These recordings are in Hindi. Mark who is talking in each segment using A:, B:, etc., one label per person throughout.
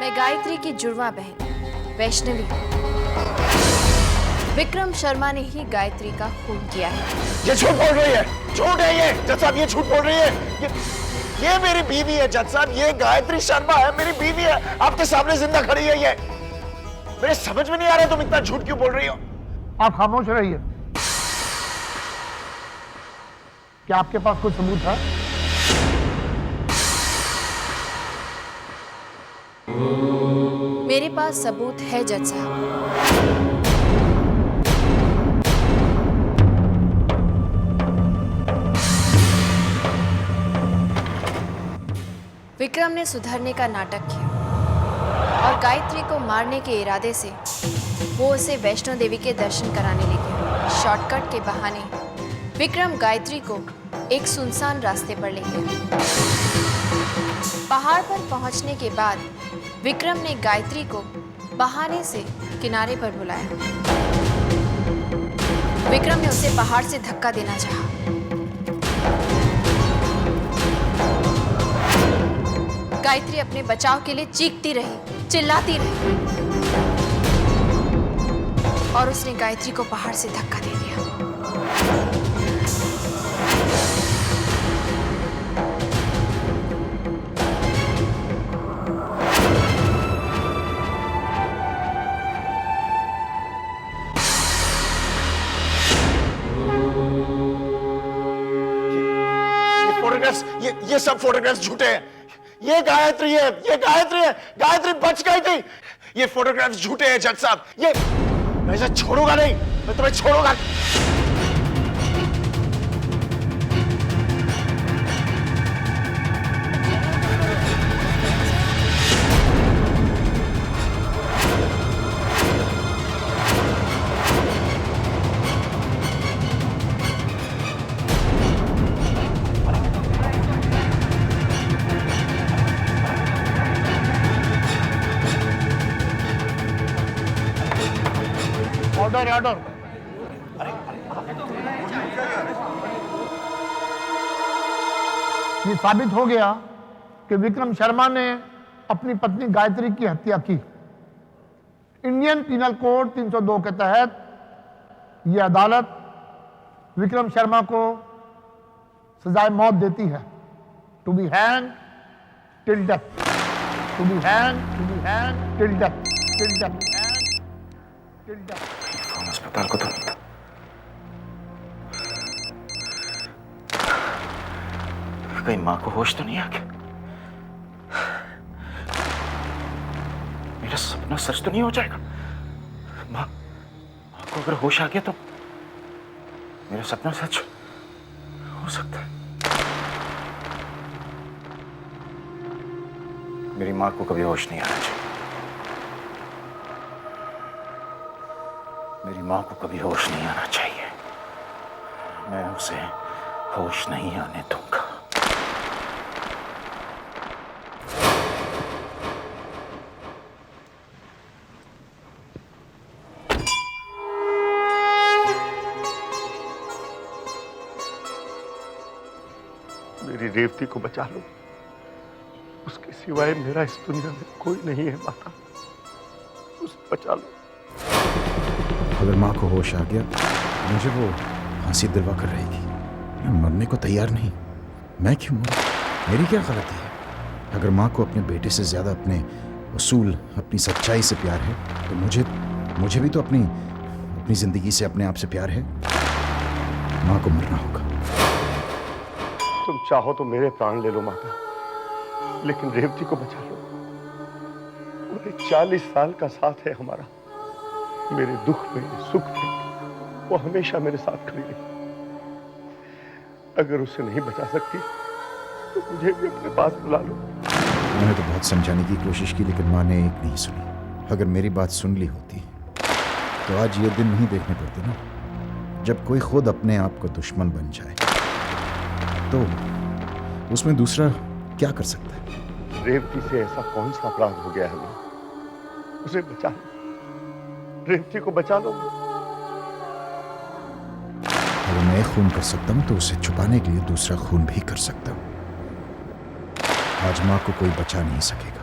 A: मैं गायत्री की जुड़वा बहन वैष्णवी हूँ। विक्रम शर्मा ने ही गायत्री का खून किया है।
B: ये झूठ बोल रही है, झूठ है ये जज साहब, ये झूठ बोल रही है। ये मेरी बीवी है जज साहब, ये गायत्री शर्मा है, मेरी बीवी है, आपके सामने जिंदा खड़ी है ये। मेरे समझ में नहीं आ रहा तुम इतना झूठ क्यों बोल रही हो।
C: आप खामोश रहिए। क्या आपके पास कोई सबूत है?
A: मेरे पास सबूत है जज साहब। विक्रम ने सुधरने का नाटक किया और गायत्री को मारने के इरादे से वो उसे वैष्णो देवी के दर्शन कराने ले गया। शॉर्टकट के बहाने विक्रम गायत्री को एक सुनसान रास्ते पर ले गया। पहाड़ पर पहुंचने के बाद विक्रम ने गायत्री को बहाने से किनारे पर बुलाया। विक्रम ने उसे पहाड़ से धक्का देना चाहा। गायत्री अपने बचाव के लिए चीखती रही, चिल्लाती रही और उसने गायत्री को पहाड़ से धक्का दे दिया।
B: ये सब फोटोग्राफ्स झूठे हैं। ये गायत्री है, ये गायत्री है, गायत्री बच गई थी। ये फोटोग्राफ्स झूठे हैं जज साहब, ये मैं इसे छोड़ूंगा नहीं, मैं तुम्हें छोड़ूंगा।
C: Order order. ये साबित हो गया कि विक्रम शर्मा ने अपनी पत्नी गायत्री की हत्या की। इंडियन पिनल कोड 302 के तहत यह अदालत विक्रम शर्मा को सजाए मौत देती है। To be hang till death, to be hang till death, till death, till death.
B: Phone अस्पताल को तो कहीं मां को होश तो नहीं आ गया? मेरा सपना सच तो नहीं हो जाएगा? मां को अगर होश आ गया तो मेरा सपना सच हो सकता है। मेरी मां को कभी होश नहीं आना चाहिए। मेरी मां को कभी होश नहीं आना चाहिए। मैं उसे होश नहीं आने दूंगा।
D: मेरी रेवती को बचा लो, उसके सिवाय मेरा इस दुनिया में कोई नहीं है। माता, उसे बचा लो।
E: अगर माँ को होश आ गया मुझे वो फांसी दिलवा कर रहेगी। मैं मरने को तैयार नहीं। मैं क्यों मरूं? मेरी क्या गलती है? अगर माँ को अपने बेटे से ज्यादा अपने उसूल, अपनी सच्चाई से प्यार है तो मुझे भी तो अपनी जिंदगी से, अपने आप से प्यार है। माँ को मरना होगा।
D: तुम चाहो तो मेरे प्राण ले लो माता, लेकिन रेवती को बचा लो। पूरे 40 साल का साथ है हमारा। मेरे दुख में, सुख में वो हमेशा मेरे साथ खड़ी रही। अगर उसे नहीं बचा सकती तो मुझे भी अपने पास बुला लो।
E: मैंने तो बहुत समझाने की कोशिश की, लेकिन माँ ने एक नहीं सुनी। अगर मेरी बात सुन ली होती तो आज ये दिन नहीं देखने पड़ते ना, जब कोई खुद अपने आप को दुश्मन बन जाए। तो उसमें दूसरा क्या कर सकता है?
D: रेवती से ऐसा कौन सा अपराध हो गया है? उसे बचा लो, रेवती को बचा लो।
E: अगर मैं एक खून कर सकता हूं तो उसे छुपाने के लिए दूसरा खून भी कर सकता हूं। आज मां को कोई बचा नहीं सकेगा।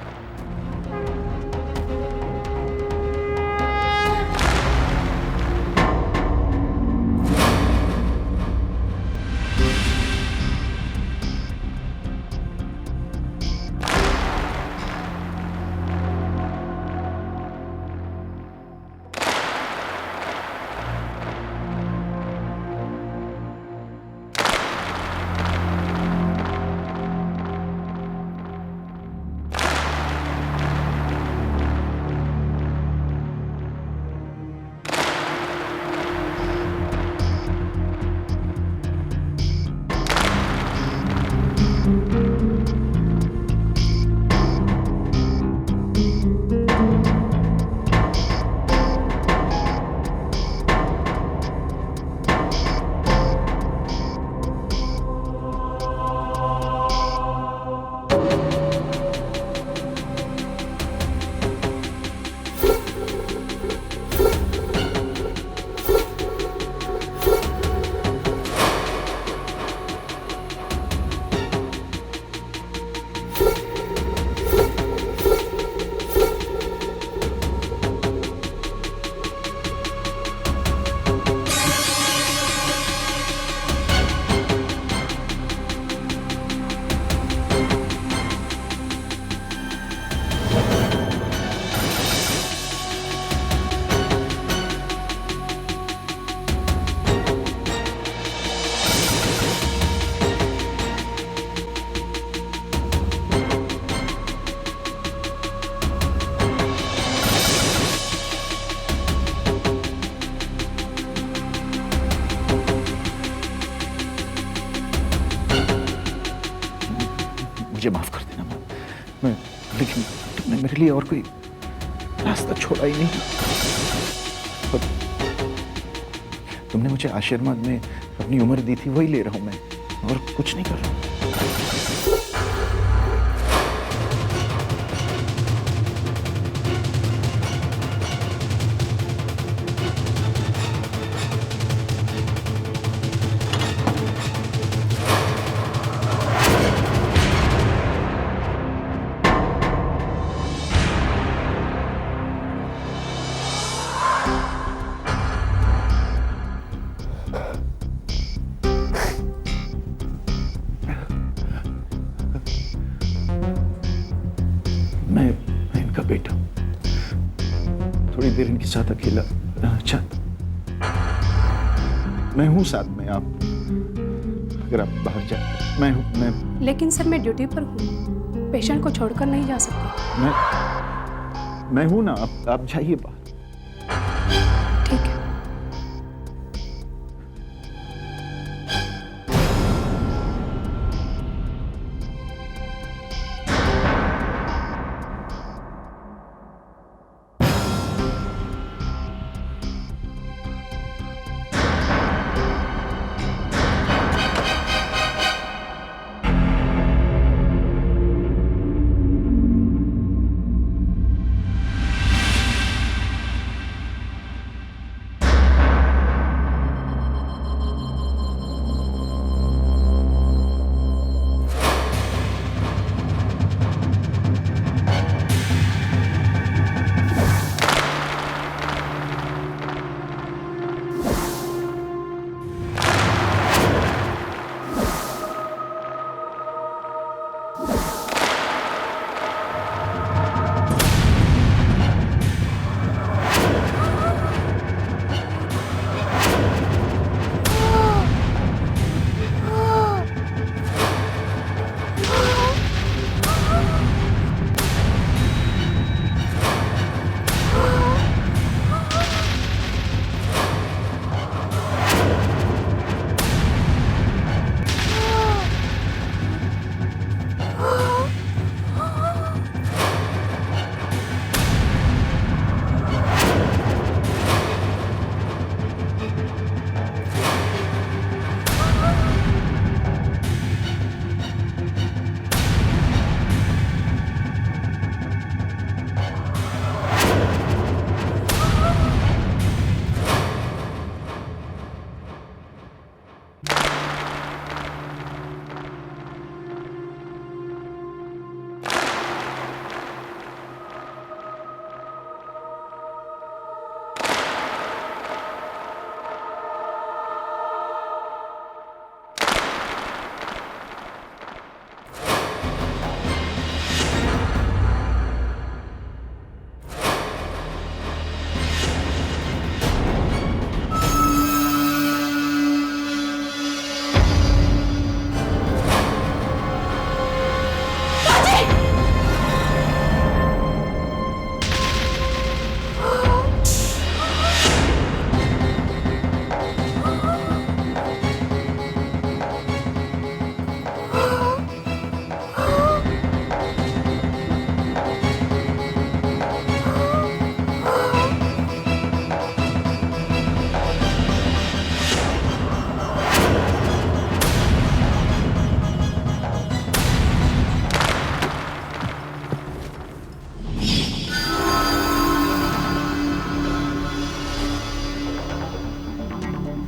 E: मुझे माफ कर देना माँ। मैं लेकिन तुमने मेरे लिए और कोई रास्ता छोड़ा ही नहीं। और तुमने मुझे आशीर्वाद में अपनी उम्र दी थी, वही ले रहा हूं मैं, और कुछ नहीं कर रहा हूं। मैं इनका बेटा हूं। थोड़ी देर इनके साथ अकेला रहना चाहता। मैं हूं साथ में, आप अगर आप बाहर जाए मैं
F: लेकिन सर मैं ड्यूटी पर हूँ, पेशेंट को छोड़कर नहीं जा सकती।
E: मैं हूं ना, आप जाइए बाहर।
F: ठीक है।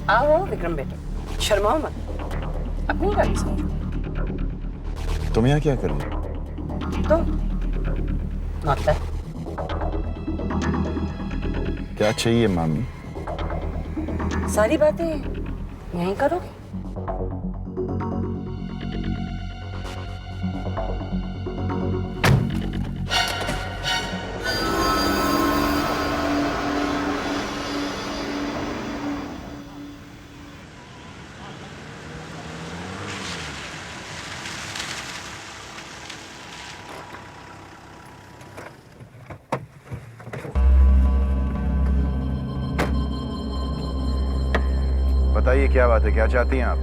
G: आओ विक्रम बेटे, शर्माओ मत, अपनी गाड़ी से।
E: तुम यहाँ क्या कर रही हो?
G: तो नॉट दैट।
E: क्या चाहिए मामी?
G: सारी बातें यहीं करोगे?
E: बताइए क्या बात है, क्या चाहती हैं आप?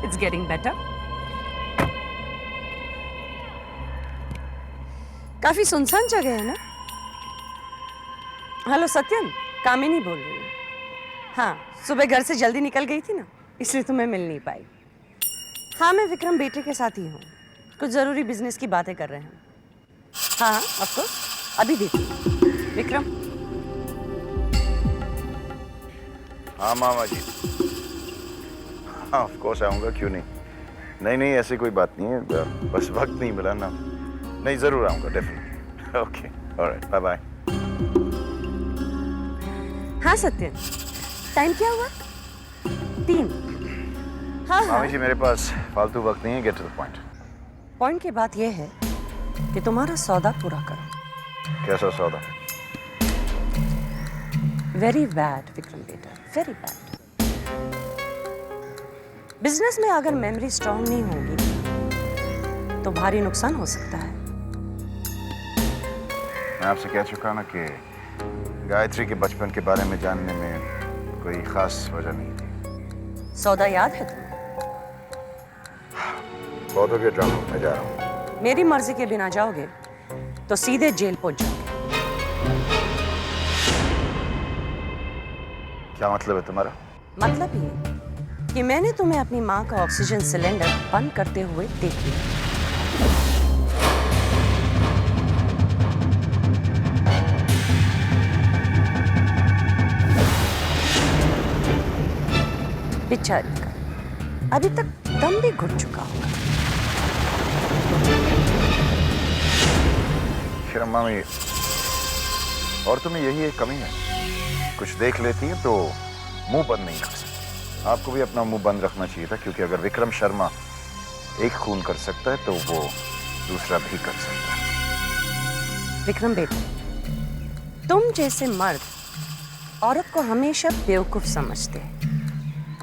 G: It's getting better. काफी सुनसान जगह है ना? हेलो सत्यन, कामिनी बोल रही हूँ। हाँ, सुबह घर से जल्दी निकल गई थी ना, इसलिए तुम्हें मिल नहीं पाई। हाँ, मैं विक्रम बेटे के साथ ही हूँ। कुछ जरूरी बिजनेस की बातें कर रहे हैं। हाँ, ऑफ कोर्स, अभी देखिए। विक्रम।
D: हाँ मामा जी, हाँ ऑफ कोर्स आऊँगा, क्यों नहीं। नहीं ऐसी कोई बात नहीं है, बस वक्त नहीं मिला ना। नहीं, जरूर आऊँगा, definitely. Okay, alright, bye bye.
G: हाँ सत्यन, टाइम क्या हुआ? 3। हाँ हाँ।
D: मामी जी, मेरे पास फालतू वक्त नहीं है, get to the point.
G: Point की बात यह है कि तुम्हारा सौदा पूरा करो।
D: कैसा सौदा?
G: वेरी बैड विक्रम बेटा, वेरी बैड। बिजनेस में अगर मेमोरी स्ट्रांग नहीं होगी तो भारी नुकसान हो सकता है।
D: मैं आपसे कह चुका ना कि गायत्री के बचपन के बारे में जानने में कोई खास वजह नहीं थी।
G: सौदा याद है तुम्हें?
D: बहुत हो गया ड्रामा, मैं जा रहा हूँ।
G: मेरी मर्जी के बिना जाओगे तो सीधे जेल पहुंच जाओगे।
D: क्या मतलब है तुम्हारा?
G: मतलब ये कि मैंने तुम्हें अपनी माँ का ऑक्सीजन सिलेंडर बंद करते हुए देख लिया। बेचारी का अभी तक दम भी घुट चुका होगा।
D: शर्म मामी, और तुम्हें यही एक कमी है, कुछ देख लेती है तो मुंह बंद नहीं कर सकती। आपको भी अपना मुंह बंद रखना चाहिए था, क्योंकि अगर विक्रम शर्मा एक खून कर सकता है तो वो दूसरा भी कर सकता है।
G: विक्रम बेटे, तुम जैसे मर्द औरत को हमेशा बेवकूफ समझते हैं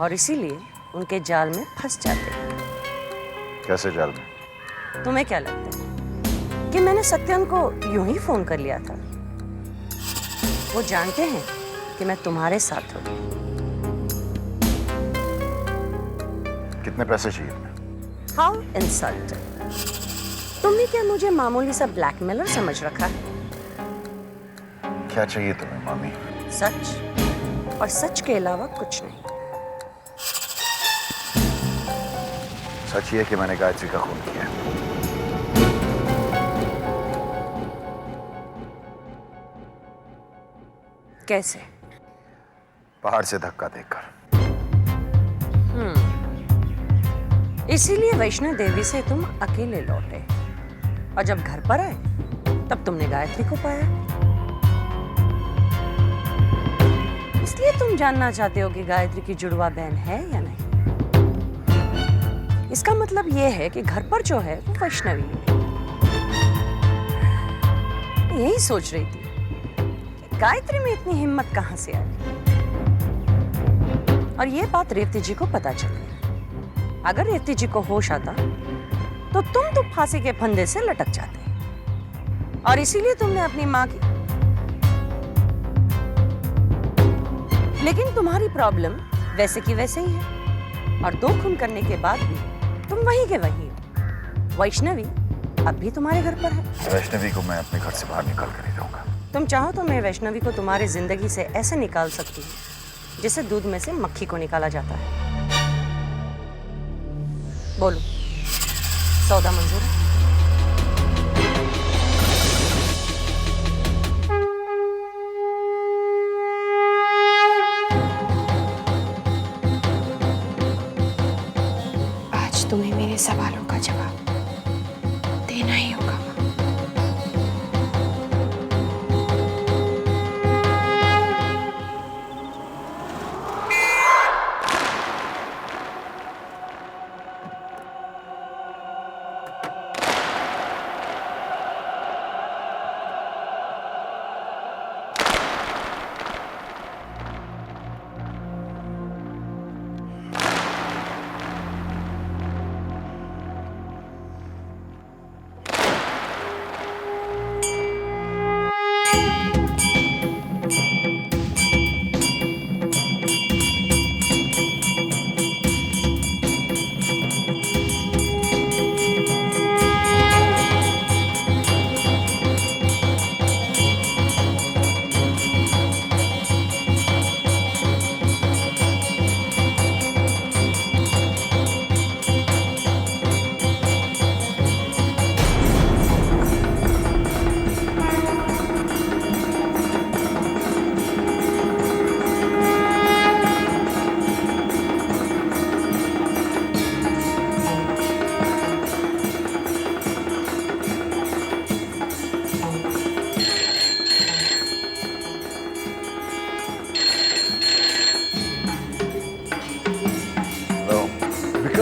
G: और इसीलिए उनके जाल में फंस जाते हैं।
D: कैसे जाल में?
G: तुम्हें क्या लगता है कि मैंने सत्यन को यूं ही फोन कर लिया था? वो जानते हैं कि मैं तुम्हारे साथ हूं।
D: कितने पैसे चाहिए तुम्हें?
G: How insulting! तुमने क्या मुझे मामूली सा ब्लैकमेलर समझ रखा है?
D: क्या चाहिए तुम्हें मामी?
G: सच, और सच के अलावा कुछ नहीं।
D: सच ये है कि मैंने गायत्री का खून किया है।
G: कैसे?
D: पहाड़ से धक्का देकर।
G: इसीलिए वैष्णो देवी से तुम अकेले लौटे और जब घर पर आए तब तुमने गायत्री को पाया। इसलिए तुम जानना चाहते हो कि गायत्री की जुड़वा बहन है या नहीं। इसका मतलब यह है कि घर पर जो है वो वैष्णवी है। यही सोच रही थी कि गायत्री में इतनी हिम्मत कहां से आई, और यह बात रेवती जी को पता चल गई। अगर रेवती जी को होश आता तो तुम तो फांसी के फंदे से लटक जाते, और इसीलिए तुमने अपनी मां की। लेकिन तुम्हारी प्रॉब्लम वैसे की वैसे ही है, और 2 खून करने के बाद भी तुम वहीं के वहीं हो। वैष्णवी अब भी तुम्हारे घर पर है।
D: वैष्णवी को मैं अपने घर से बाहर निकाल कर ही रहूंगा।
G: तुम चाहो तो मैं वैष्णवी को तुम्हारी जिंदगी से ऐसे निकाल सकती हूँ जैसे दूध में से मक्खी को निकाला जाता है। बोलो, सौदा मंजूर है?
A: आज तुम्हें मेरे सवालों का जवाब देना ही होगा।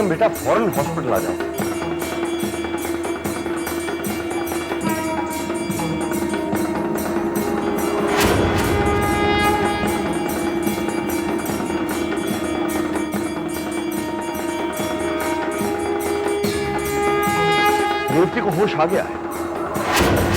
D: विक्रम बेटा फौरन हॉस्पिटल आ जाओ। रेवती को होश आ गया है।